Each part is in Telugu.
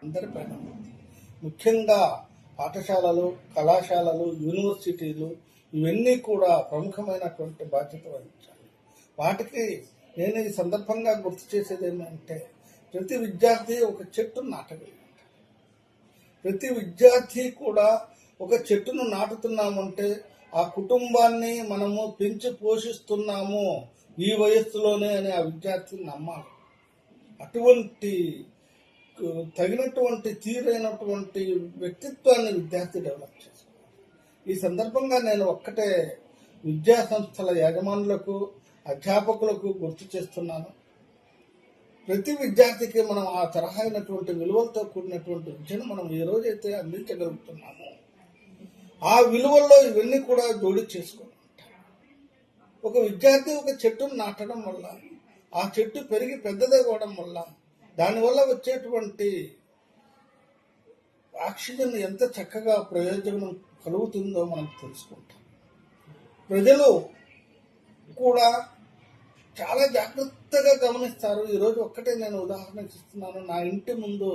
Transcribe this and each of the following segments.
అందరిపైన ముఖ్యంగా పాఠశాలలు, కళాశాలలు, యూనివర్సిటీలు ఇవన్నీ కూడా ప్రముఖమైనటువంటి బాధ్యత వహించాలి. వాటికి నేను ఈ సందర్భంగా గుర్తు చేసేది ఏమంటే, ప్రతి విద్యార్థి ఒక చెట్టు నాటగలిగాడు. ప్రతి విద్యార్థి కూడా ఒక చెట్టును నాటుతున్నామంటే ఆ కుటుంబాన్ని మనము పెంచి పోషిస్తున్నాము ఈ వయస్సులోనే అని ఆ విద్యార్థిని నమ్మాలి. అటువంటి తగినటువంటి తీరైనటువంటి వ్యక్తిత్వాన్ని విద్యార్థి డెవలప్ చేసుకోవాలి. ఈ సందర్భంగా నేను ఒక్కటే విద్యా సంస్థల యాజమానులకు, అధ్యాపకులకు గుర్తు చేస్తున్నాను. ప్రతి విద్యార్థికి మనం ఆ తరహా అయినటువంటి విలువలతో కూడినటువంటి విద్యను మనం ఏ రోజైతే అందించగలుగుతున్నామో ఆ విలువల్లో ఇవన్నీ కూడా జోడి చేసుకుని ఒక విద్యార్థి ఒక చెట్టును నాటడం వల్ల ఆ చెట్టు పెరిగి పెద్దదవ్వడం వల్ల దానివల్ల వచ్చేటువంటి ఆక్సిజన్ ఎంత చక్కగా ప్రయోజనం కలుగుతుందో మనం తెలుసుకుంటాం. ప్రజలు కూడా చాలా జాగ్రత్తగా గమనిస్తారు. ఈరోజు ఒక్కటే నేను ఉదాహరణ ఇస్తున్నాను. నా ఇంటి ముందు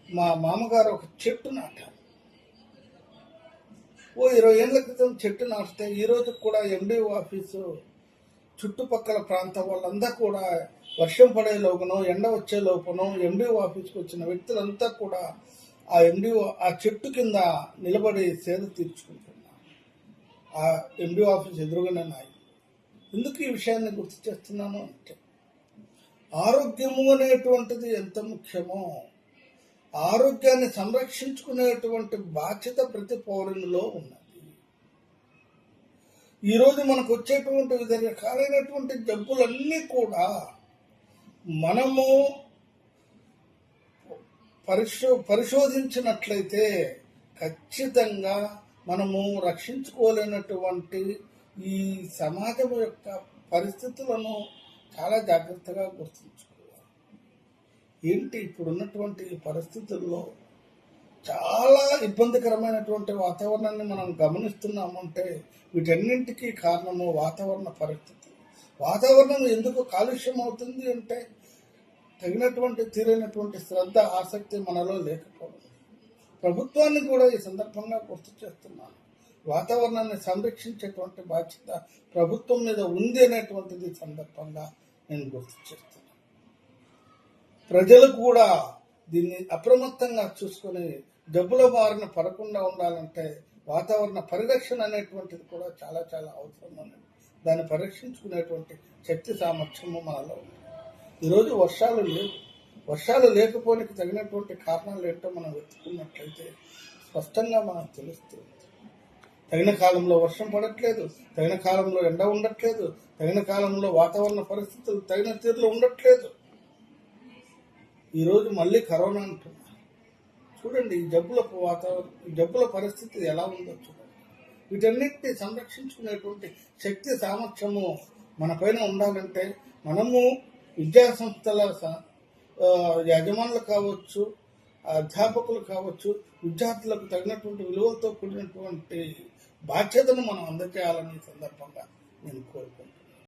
మా మామగారు ఒక చెట్టు నాటారు. 20 ఏళ్ల క్రితం చెట్టు నాటితే ఈరోజు కూడా ఎండిఓ ఆఫీసు చుట్టుపక్కల ప్రాంతం వాళ్ళంతా కూడా వర్షం పడే లోపనో ఎండ వచ్చే లోపనో ఎండిఓ ఆఫీస్కి వచ్చిన వ్యక్తులంతా కూడా ఆ చెట్టు కింద నిలబడి సేద తీర్చుకుంటున్నారు. ఆ ఎండిఓ ఆఫీస్ ఎదురుగానే నాయి. ఎందుకు ఈ విషయాన్ని గుర్తు చేస్తున్నాను అంటే, ఆరోగ్యము అనేటువంటిది ఎంత ముఖ్యమో ఆరోగ్యాన్ని సంరక్షించుకునేటువంటి బాధ్యత ప్రతి పౌరునిలో ఉన్నది. ఈరోజు మనకు వచ్చేటువంటి వివిధ రకాలైనటువంటి జబ్బులన్నీ కూడా మనము పరిశోధించినట్లయితే ఖచ్చితంగా మనము రక్షించుకోలేనటువంటి ఈ సమాజం యొక్క పరిస్థితులను చాలా జాగ్రత్తగా గుర్తుంచుకోవాలి. ఏంటి ఇప్పుడున్నటువంటి పరిస్థితుల్లో చాలా ఇబ్బందికరమైనటువంటి వాతావరణాన్ని మనం గమనిస్తున్నామంటే వీటన్నింటికీ కారణము వాతావరణ పరిస్థితి. వాతావరణం ఎందుకు కాలుష్యం అవుతుంది అంటే తగినటువంటి తీరైనటువంటి శ్రద్ధ, ఆసక్తి మనలో లేకపోవడం. ప్రభుత్వాన్ని కూడా ఈ సందర్భంగా గుర్తు చేస్తున్నాను. వాతావరణాన్ని సంరక్షించేటువంటి బాధ్యత ప్రభుత్వం మీద ఉంది అనేటువంటిది సందర్భంగా నేను గుర్తు చేస్తున్నాను. ప్రజలు కూడా దీన్ని అప్రమత్తంగా చూసుకొని జబ్బుల బారిన పడకుండా ఉండాలంటే వాతావరణ పరిరక్షణ అనేటువంటిది కూడా చాలా చాలా అవసరమైనది. దాన్ని పరిరక్షించుకునేటువంటి శక్తి సామర్థ్యము మనలో ఉంది. ఈరోజు వర్షాలు లేకపోనికి తగినటువంటి కారణాలు ఏంటో మనం వెతుకున్నట్లయితే స్పష్టంగా మనకు తెలుస్తుంది. తగిన కాలంలో వర్షం పడట్లేదు, తగిన కాలంలో ఎండ ఉండట్లేదు, తగిన కాలంలో వాతావరణ పరిస్థితులు తగిన తీరులో ఉండట్లేదు. ఈరోజు మళ్ళీ కరోనా అంటున్నారు. చూడండి ఈ జబ్బుల పరిస్థితి ఎలా ఉందో చూడండి. వీటన్నిటిని సంరక్షించుకునేటువంటి శక్తి సామర్థ్యము మన పైన ఉండాలంటే మనము విద్యా సంస్థల యజమానులు కావచ్చు, అధ్యాపకులు కావచ్చు, విద్యార్థులకు తగినటువంటి విలువలతో కూడినటువంటి బాధ్యతను మనం అందజేయాలని సందర్భంగా నేను కోరుకుంటున్నాను.